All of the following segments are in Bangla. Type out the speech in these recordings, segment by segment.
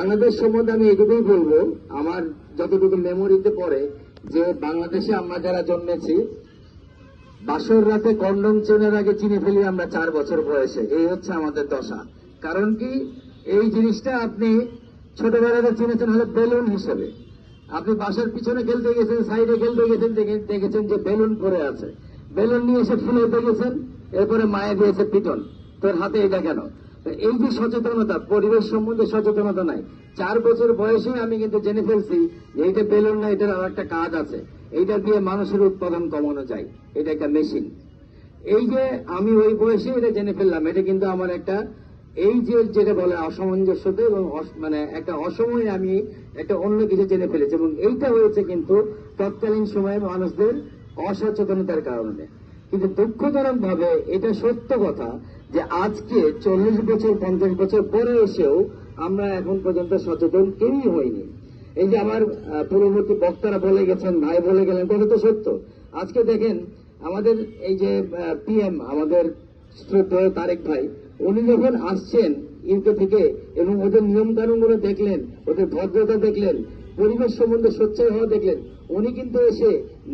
বাংলাদেশ সম্বন্ধে আমি এটুকুই বলবো, আমার যতটুকু মেমোরিতে পড়ে, যে বাংলাদেশে আমরা যারা জন্মেছি বাসর রাতে কন্ডম চেনের আগে চিনে ফেলি আমরা 4 বছর বয়সে। এই হচ্ছে আমাদের দশা। কারণ কি, এই জিনিসটা আপনি ছোটবেলাতে চিনেছেন হলো বেলুন হিসেবে। আপনি বাসার পিছনে খেলতে গেছেন, সাইডে খেলতে গেছেন, দেখেছেন যে বেলুন পড়ে আছে, বেলুন নিয়ে এসে ফুলাইতে গেছেন, এরপরে মায়ে দিয়েছে পিটন, তোর হাতে এটা কেন। এই যে সচেতনতা, পরিবেশ সম্বন্ধে সচেতনতা নাই। 4 বছর বয়সে আমি কিন্তু জেনে ফেলছি যে এইটা বেলুন না, এটার আর একটা কাজ আছে, এইটা দিয়ে মানুষের উৎপাদন কমানো যায়, এটা একটা মেশিন। এই যে আমি ওই বয়সে এটা জেনে ফেললাম, এটা কিন্তু আমার একটা এই যে যেটা বলে অসামঞ্জস্যতা এবং মানে একটা অসময়ে আমি একটা অন্য কিছু জেনে ফেলেছি, এবং এইটা হয়েছে কিন্তু তৎকালীন সময়ে মানুষদের অসচেতনতার কারণে। কিন্তু দুঃখজনক ভাবে এটা সত্য কথা যে আজকে 40 বছর 50 বছর পরে এসেও আমরা এখন পর্যন্ত সচেতন কেউই হইনি। এই যে আমার পূর্ববর্তী বক্তারা বলে গেছেন, ভাই বলে গেলেন, কথা তো সত্য। আজকে দেখেন আমাদের এই যে পিএম, আমাদের শ্রদ্ধেয় তারেক ভাই, উনি যখন আসছেন ইউকে থেকে এবং ওদের নিয়ম কানুনগুলো দেখলেন, ওদের ভদ্রতা দেখলেন, পরিবেশ সম্বন্ধে সোচ্চার হওয়া দেখলেন, উনি কিন্তু এসে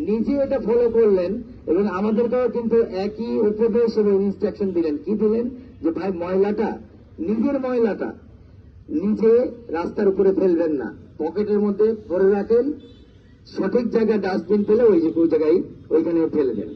নিজে এটা ফলো করলেন এবং আমাদেরকেও কিন্তু একই উপদেশ এবং ইনস্ট্রাকশন দিলেন। কি দিলেন? যে ভাই ময়লাটা, নিজের ময়লাটা নিজে রাস্তার উপরে ফেলবেন না, পকেটের মধ্যে ভরে রাখেন, সঠিক জায়গায় ডাস্টবিন ফেলে ওই জায়গায় ওইখানে ফেলে দেন।